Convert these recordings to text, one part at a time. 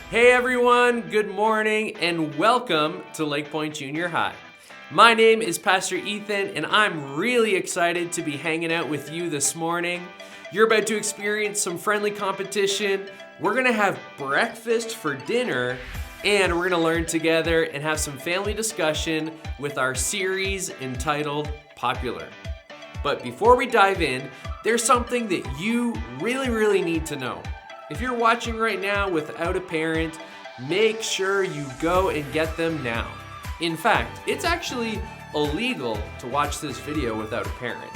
Hey everyone, good morning and welcome to LakePoint Junior High. My name is Pastor Ethan and I'm really excited to be hanging out with you this morning. You're about to experience some friendly competition. We're gonna have breakfast for dinner and we're gonna learn together and have some family discussion with our series entitled Popular. But before we dive in, there's something that you really need to know. If you're watching right now without a parent, make sure you go and get them now. In fact, it's actually illegal to watch this video without a parent.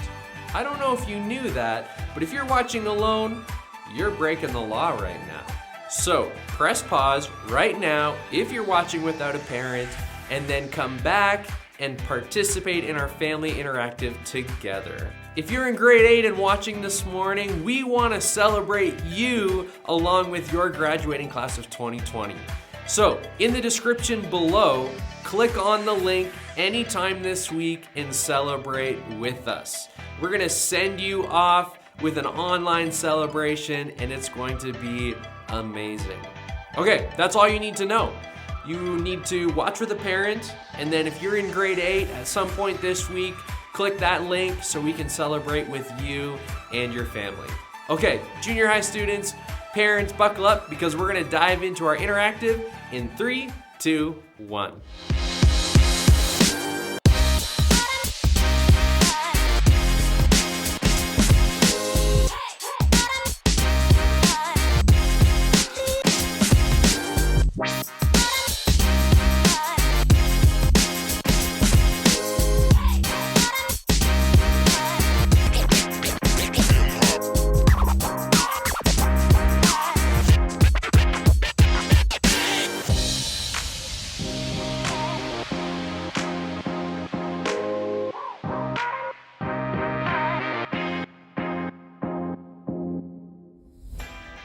I don't know if you knew that, but if you're watching alone, you're breaking the law right now. So press pause right now if you're watching without a parent, and then come back and participate in our family interactive together. If you're in grade 8 and watching this morning, we want to celebrate you along with your graduating class of 2020. So in the description below, click on the link anytime this week and celebrate with us. We're going to send you off with an online celebration and it's going to be amazing. Okay, that's all you need to know. You need to watch with a parent, and then if you're in grade 8 at some point this week, click that link so we can celebrate with you and your family. Okay, junior high students, parents, buckle up because we're gonna dive into our interactive in 3, 2, 1.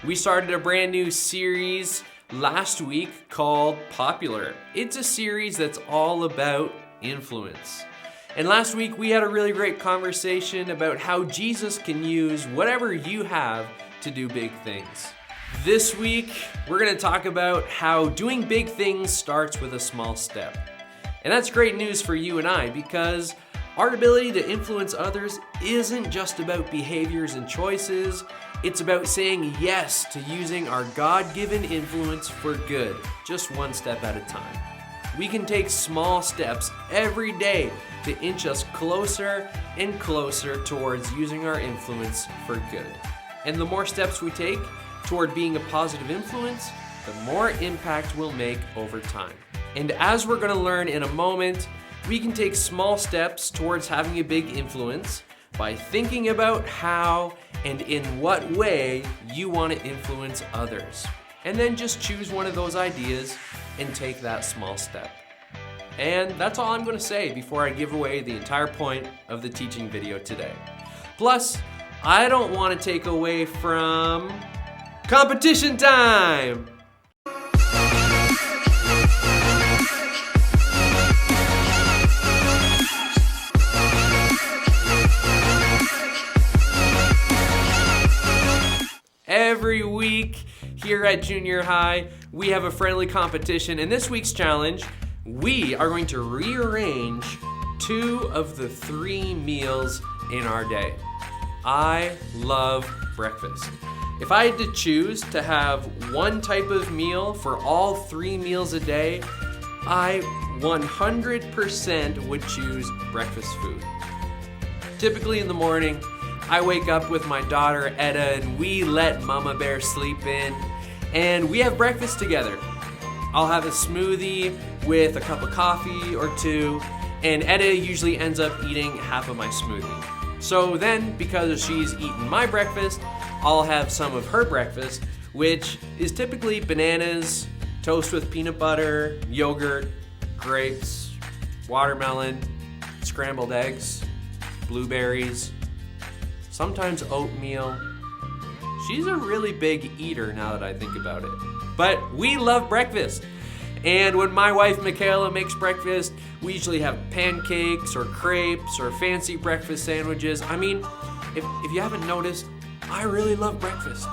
We started a brand new series last week called Popular. It's a series that's all about influence. And last week we had a really great conversation about how Jesus can use whatever you have to do big things. This week we're going to talk about how doing big things starts with a small step. And that's great news for you and I because our ability to influence others isn't just about behaviors and choices. It's about saying yes to using our God-given influence for good, just one step at a time. We can take small steps every day to inch us closer and closer towards using our influence for good. And the more steps we take toward being a positive influence, the more impact we'll make over time. And as we're going to learn in a moment, we can take small steps towards having a big influence by thinking about how and in what way you want to influence others. And then just choose one of those ideas and take that small step. And that's all I'm going to say before I give away the entire point of the teaching video today. Plus, I don't want to take away from competition time! Every week here at junior high, we have a friendly competition. And this week's challenge, we are going to rearrange 2 of the 3 meals in our day. I love breakfast. If I had to choose to have one type of meal for all 3 meals a day, I 100% would choose breakfast food. Typically in the morning, I wake up with my daughter Etta and we let Mama Bear sleep in and we have breakfast together. I'll have a smoothie with a cup of coffee or 2 and Etta usually ends up eating half of my smoothie. So then, because she's eaten my breakfast, I'll have some of her breakfast, which is typically bananas, toast with peanut butter, yogurt, grapes, watermelon, scrambled eggs, blueberries, sometimes oatmeal. She's a really big eater now that I think about it. But we love breakfast. And when my wife Michaela makes breakfast, we usually have pancakes or crepes or fancy breakfast sandwiches. I mean, if you haven't noticed, I really love breakfast.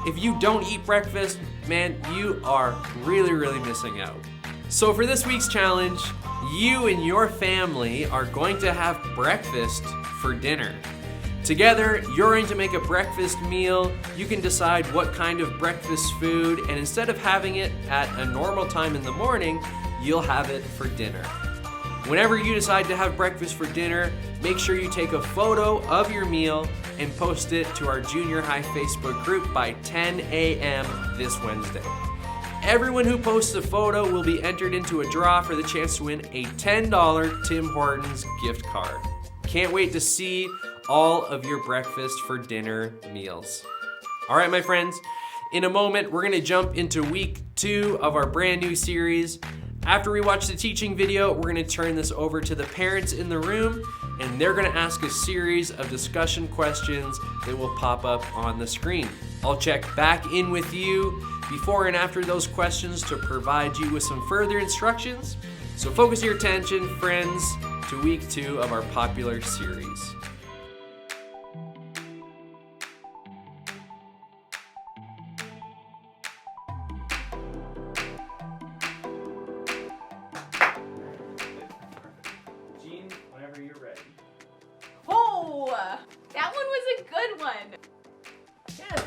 If you don't eat breakfast, man, you are really missing out. So for this week's challenge, you and your family are going to have breakfast for dinner. Together, you're going to make a breakfast meal. You can decide what kind of breakfast food, and instead of having it at a normal time in the morning, you'll have it for dinner. Whenever you decide to have breakfast for dinner, make sure you take a photo of your meal and post it to our junior high Facebook group by 10 a.m. this Wednesday. Everyone who posts a photo will be entered into a draw for the chance to win a $10 Tim Hortons gift card. Can't wait to see all of your breakfast for dinner meals. All right, my friends, in a moment, we're gonna jump into week 2 of our brand new series. After we watch the teaching video, we're gonna turn this over to the parents in the room, and they're gonna ask a series of discussion questions that will pop up on the screen. I'll check back in with you before and after those questions to provide you with some further instructions. So focus your attention, friends, to week 2 of our popular series. Jean, whenever you're ready. Oh, that one was a good one. Yeah.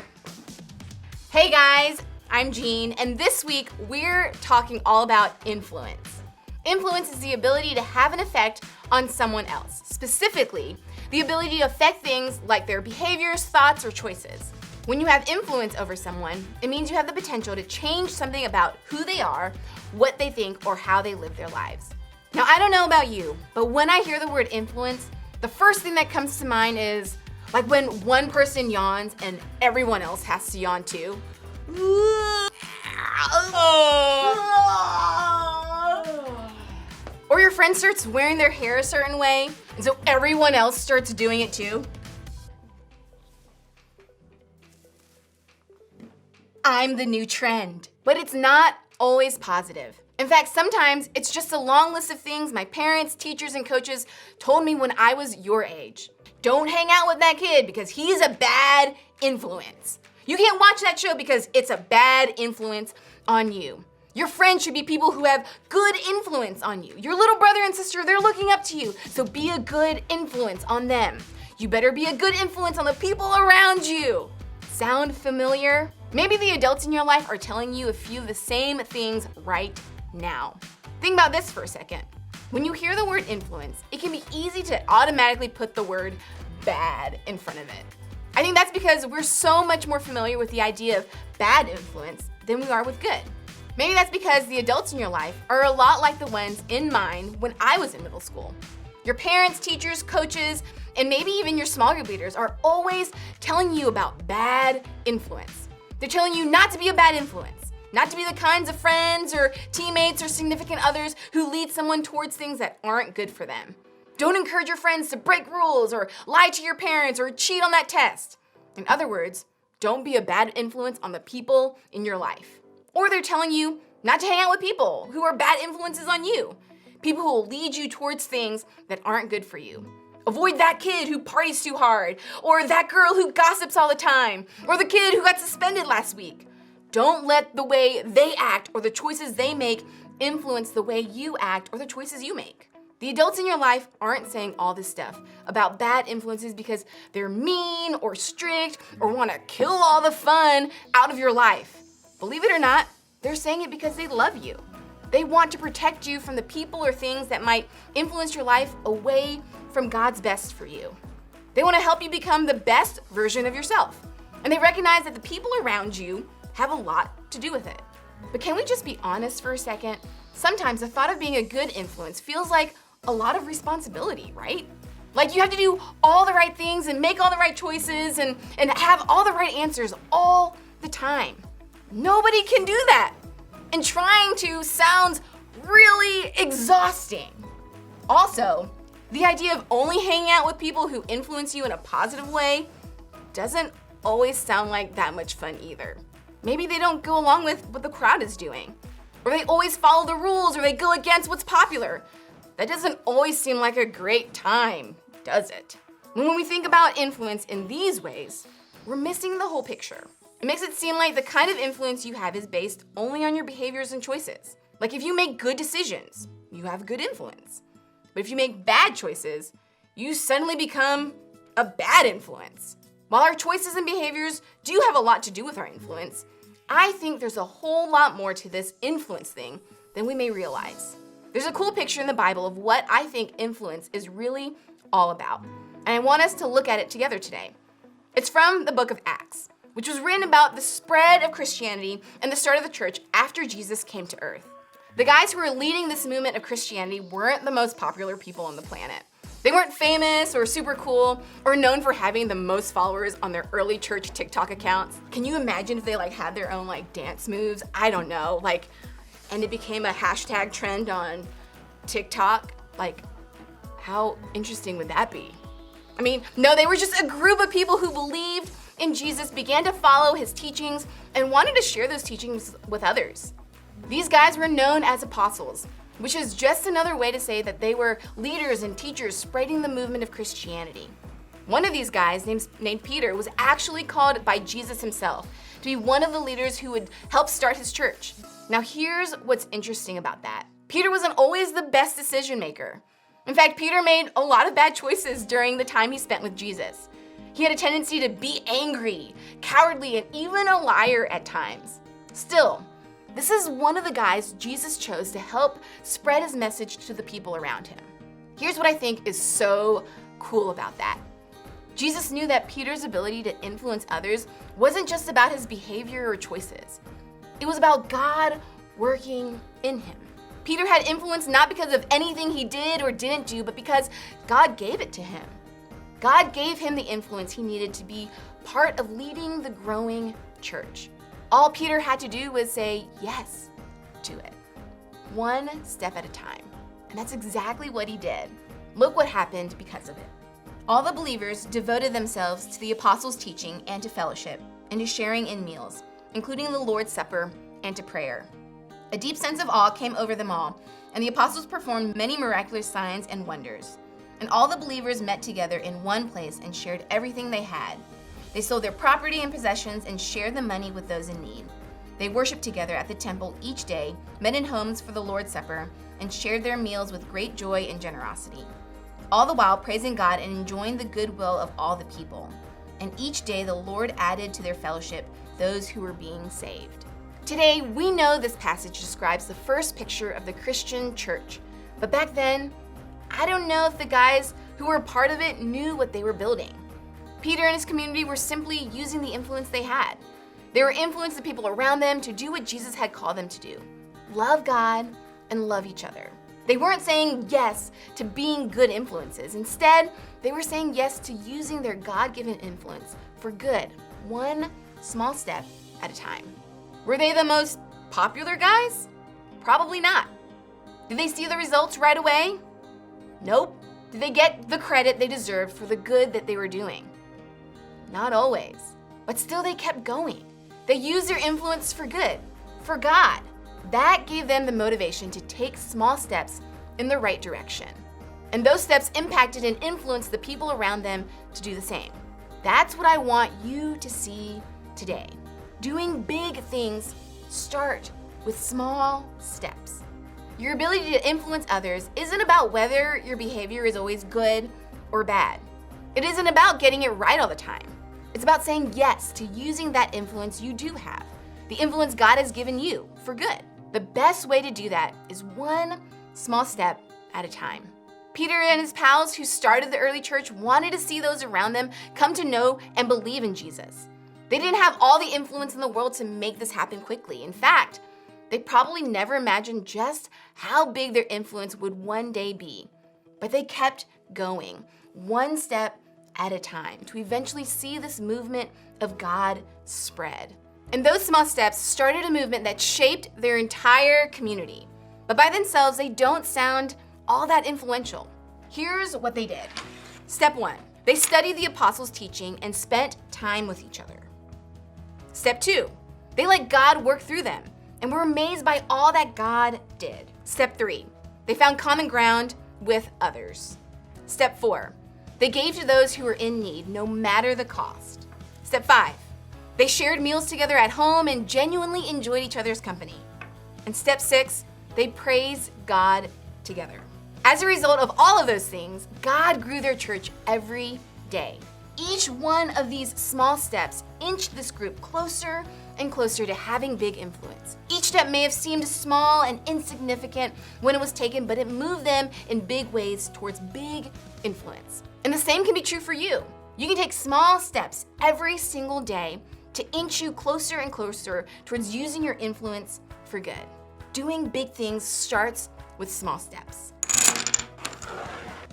Hey guys, I'm Jean, and this week we're talking all about influence. Influence is the ability to have an effect on someone else, specifically the ability to affect things like their behaviors, thoughts, or choices. When you have influence over someone, it means you have the potential to change something about who they are, what they think, or how they live their lives. Now, I don't know about you, but when I hear the word influence, the first thing that comes to mind is like when one person yawns and everyone else has to yawn too. Or your friend starts wearing their hair a certain way, and so everyone else starts doing it too. I'm the new trend. But it's not always positive. In fact, sometimes it's just a long list of things my parents, teachers, and coaches told me when I was your age. Don't hang out with that kid because he's a bad influence. You can't watch that show because it's a bad influence on you. Your friends should be people who have good influence on you. Your little brother and sister, they're looking up to you, so be a good influence on them. You better be a good influence on the people around you. Sound familiar? Maybe the adults in your life are telling you a few of the same things right now. Think about this for a second. When you hear the word influence, it can be easy to automatically put the word bad in front of it. I think that's because we're so much more familiar with the idea of bad influence than we are with good. Maybe that's because the adults in your life are a lot like the ones in mine when I was in middle school. Your parents, teachers, coaches, and maybe even your small group leaders are always telling you about bad influence. They're telling you not to be a bad influence, not to be the kinds of friends or teammates or significant others who lead someone towards things that aren't good for them. Don't encourage your friends to break rules or lie to your parents or cheat on that test. In other words, don't be a bad influence on the people in your life. Or they're telling you not to hang out with people who are bad influences on you. People who will lead you towards things that aren't good for you. Avoid that kid who parties too hard, or that girl who gossips all the time, or the kid who got suspended last week. Don't let the way they act or the choices they make influence the way you act or the choices you make. The adults in your life aren't saying all this stuff about bad influences because they're mean or strict or want to kill all the fun out of your life. Believe it or not, they're saying it because they love you. They want to protect you from the people or things that might influence your life away from God's best for you. They want to help you become the best version of yourself. And they recognize that the people around you have a lot to do with it. But can we just be honest for a second? Sometimes the thought of being a good influence feels like a lot of responsibility, right? Like you have to do all the right things and make all the right choices and have all the right answers all the time. Nobody can do that. And trying to sounds really exhausting. Also, the idea of only hanging out with people who influence you in a positive way doesn't always sound like that much fun either. Maybe they don't go along with what the crowd is doing, or they always follow the rules, or they go against what's popular. That doesn't always seem like a great time, does it? When we think about influence in these ways, we're missing the whole picture. It makes it seem like the kind of influence you have is based only on your behaviors and choices. Like if you make good decisions, you have good influence. But if you make bad choices, you suddenly become a bad influence. While our choices and behaviors do have a lot to do with our influence, I think there's a whole lot more to this influence thing than we may realize. There's a cool picture in the Bible of what I think influence is really all about, and I want us to look at it together today. It's from the book of Acts, which was written about the spread of Christianity and the start of the church after Jesus came to earth. The guys who were leading this movement of Christianity weren't the most popular people on the planet. They weren't famous or super cool or known for having the most followers on their early church TikTok accounts. Can you imagine if they had their own dance moves? I don't know, and it became a hashtag trend on TikTok? How interesting would that be? No, they were just a group of people who believed in Jesus, began to follow his teachings, and wanted to share those teachings with others. These guys were known as apostles, which is just another way to say that they were leaders and teachers spreading the movement of Christianity. One of these guys, named Peter, was actually called by Jesus himself to be one of the leaders who would help start his church. Now here's what's interesting about that. Peter wasn't always the best decision maker. In fact, Peter made a lot of bad choices during the time he spent with Jesus. He had a tendency to be angry, cowardly, and even a liar at times. Still, this is one of the guys Jesus chose to help spread his message to the people around him. Here's what I think is so cool about that. Jesus knew that Peter's ability to influence others wasn't just about his behavior or choices. It was about God working in him. Peter had influence not because of anything he did or didn't do, but because God gave it to him. God gave him the influence he needed to be part of leading the growing church. All Peter had to do was say yes to it, one step at a time. And that's exactly what he did. Look what happened because of it. All the believers devoted themselves to the apostles' teaching and to fellowship, and to sharing in meals, including the Lord's Supper and to prayer. A deep sense of awe came over them all, and the apostles performed many miraculous signs and wonders. And all the believers met together in one place and shared everything they had. They sold their property and possessions and shared the money with those in need. They worshiped together at the temple each day, met in homes for the Lord's Supper, and shared their meals with great joy and generosity, all the while praising God and enjoying the goodwill of all the people. And each day the Lord added to their fellowship those who were being saved. Today, we know this passage describes the first picture of the Christian church. But back then, I don't know if the guys who were part of it knew what they were building. Peter and his community were simply using the influence they had. They were influencing the people around them to do what Jesus had called them to do. Love God and love each other. They weren't saying yes to being good influences. Instead, they were saying yes to using their God-given influence for good, one small step at a time. Were they the most popular guys? Probably not. Did they see the results right away? Nope. Did they get the credit they deserved for the good that they were doing? Not always. But still they kept going. They used their influence for good, for God. That gave them the motivation to take small steps in the right direction. And those steps impacted and influenced the people around them to do the same. That's what I want you to see today. Doing big things start with small steps. Your ability to influence others isn't about whether your behavior is always good or bad. It isn't about getting it right all the time. It's about saying yes to using that influence you do have, the influence God has given you for good. The best way to do that is one small step at a time. Peter and his pals who started the early church wanted to see those around them come to know and believe in Jesus. They didn't have all the influence in the world to make this happen quickly. In fact, they probably never imagined just how big their influence would one day be. But they kept going, one step at a time, to eventually see this movement of God spread. And those small steps started a movement that shaped their entire community. But by themselves, they don't sound all that influential. Here's what they did. Step 1, they studied the apostles' teaching and spent time with each other. Step 2, they let God work through them and were amazed by all that God did. Step 3, they found common ground with others. Step 4, they gave to those who were in need, no matter the cost. Step 5, They shared meals together at home and genuinely enjoyed each other's company. And step 6, they praised God together. As a result of all of those things, God grew their church every day. Each one of these small steps inched this group closer and closer to having big influence. Each step may have seemed small and insignificant when it was taken, but it moved them in big ways towards big influence. And the same can be true for you. You can take small steps every single day to inch you closer and closer towards using your influence for good. Doing big things starts with small steps.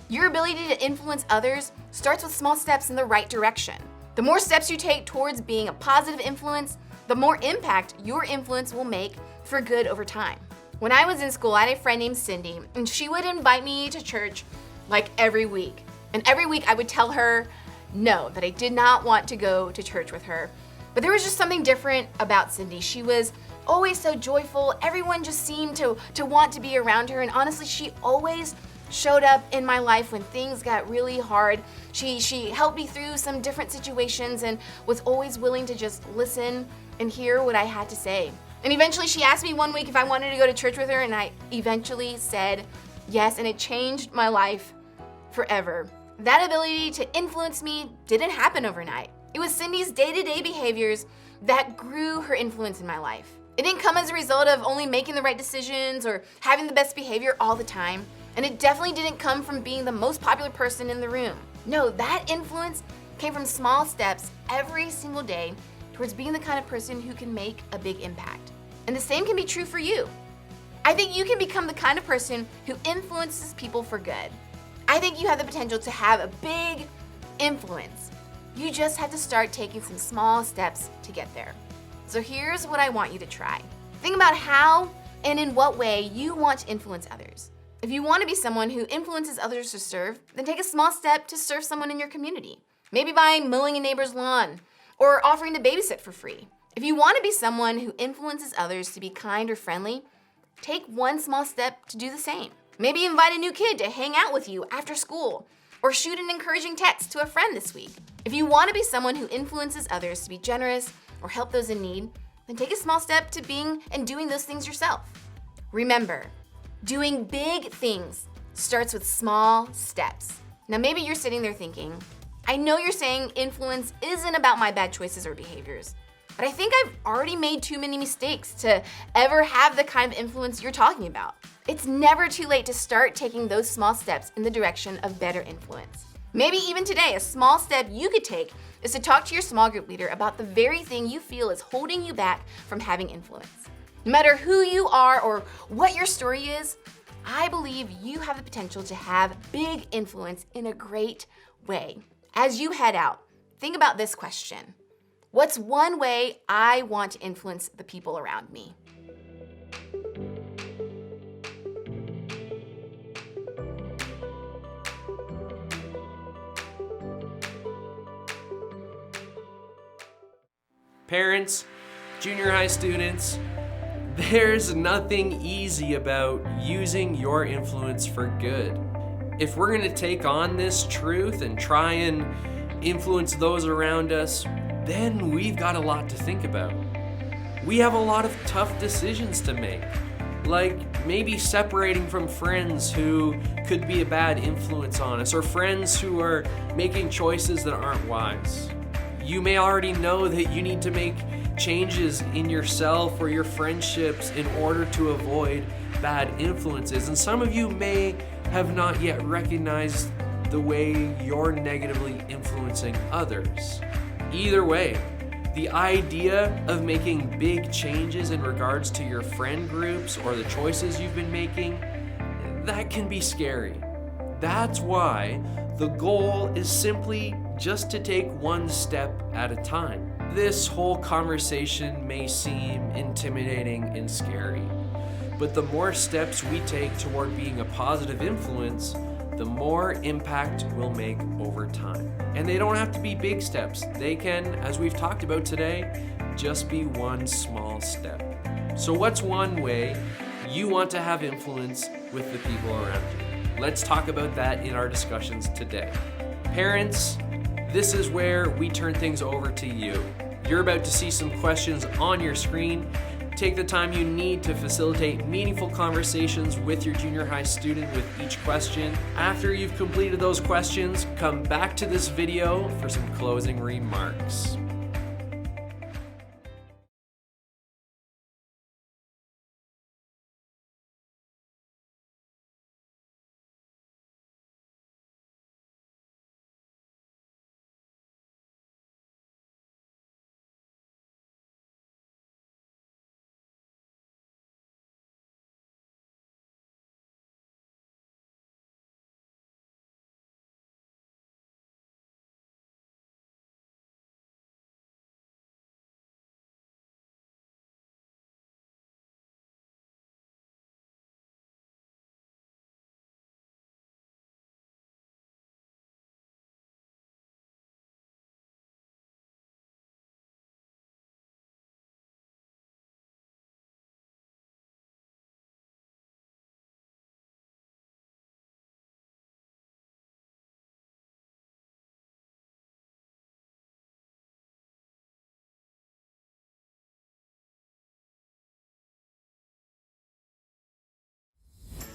Your ability to influence others starts with small steps in the right direction. The more steps you take towards being a positive influence, the more impact your influence will make for good over time. When I was in school, I had a friend named Cindy, and she would invite me to church like every week. And every week I would tell her no, that I did not want to go to church with her. But there was just something different about Cindy. She was always so joyful. Everyone just seemed to want to be around her. And honestly, she always showed up in my life when things got really hard. She helped me through some different situations and was always willing to just listen and hear what I had to say. And eventually she asked me one week if I wanted to go to church with her, and I eventually said yes, and it changed my life forever. That ability to influence me didn't happen overnight. It was Cindy's day-to-day behaviors that grew her influence in my life. It didn't come as a result of only making the right decisions or having the best behavior all the time. And it definitely didn't come from being the most popular person in the room. No, that influence came from small steps every single day towards being the kind of person who can make a big impact. And the same can be true for you. I think you can become the kind of person who influences people for good. I think you have the potential to have a big influence. You just have to start taking some small steps to get there. So here's what I want you to try. Think about how and in what way you want to influence others. If you want to be someone who influences others to serve, then take a small step to serve someone in your community. Maybe by mowing a neighbor's lawn or offering to babysit for free. If you want to be someone who influences others to be kind or friendly, take one small step to do the same. Maybe invite a new kid to hang out with you after school or shoot an encouraging text to a friend this week. If you want to be someone who influences others to be generous or help those in need, then take a small step to being and doing those things yourself. Remember, doing big things starts with small steps. Now maybe you're sitting there thinking, I know you're saying influence isn't about my bad choices or behaviors, but I think I've already made too many mistakes to ever have the kind of influence you're talking about. It's never too late to start taking those small steps in the direction of better influence. Maybe even today, a small step you could take is to talk to your small group leader about the very thing you feel is holding you back from having influence. No matter who you are or what your story is, I believe you have the potential to have big influence in a great way. As you head out, think about this question. What's one way I want to influence the people around me? Parents, junior high students, there's nothing easy about using your influence for good. If we're going to take on this truth and try and influence those around us, then we've got a lot to think about. We have a lot of tough decisions to make, like maybe separating from friends who could be a bad influence on us, or friends who are making choices that aren't wise. You may already know that you need to make changes in yourself or your friendships in order to avoid bad influences. And some of you may have not yet recognized the way you're negatively influencing others. Either way, the idea of making big changes in regards to your friend groups or the choices you've been making, that can be scary. That's why the goal is simply just to take one step at a time. This whole conversation may seem intimidating and scary, but the more steps we take toward being a positive influence, the more impact we'll make over time. And they don't have to be big steps. They can, as we've talked about today, just be one small step. So what's one way you want to have influence with the people around you? Let's talk about that in our discussions today. Parents, this is where we turn things over to you. You're about to see some questions on your screen. Take the time you need to facilitate meaningful conversations with your junior high student with each question. After you've completed those questions, come back to this video for some closing remarks.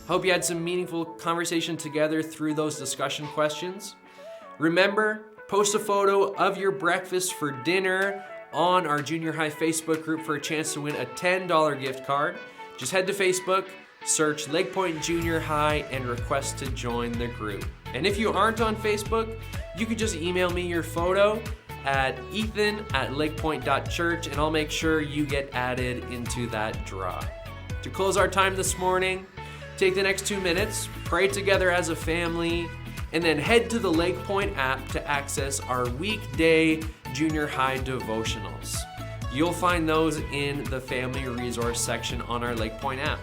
Hope you had some meaningful conversation together through those discussion questions. Remember, post a photo of your breakfast for dinner on our junior high Facebook group for a chance to win a $10 gift card. Just head to Facebook, search LakePoint Junior High, and request to join the group. And if you aren't on Facebook, you could just email me your photo at ethan@lakepoint.church, and I'll make sure you get added into that draw. To close our time this morning, take the next 2 minutes, pray together as a family, and then head to the LakePoint app to access our weekday junior high devotionals. You'll find those in the family resource section on our LakePoint app.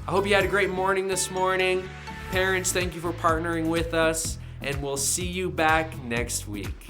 I hope you had a great morning this morning. Parents, thank you for partnering with us, and we'll see you back next week.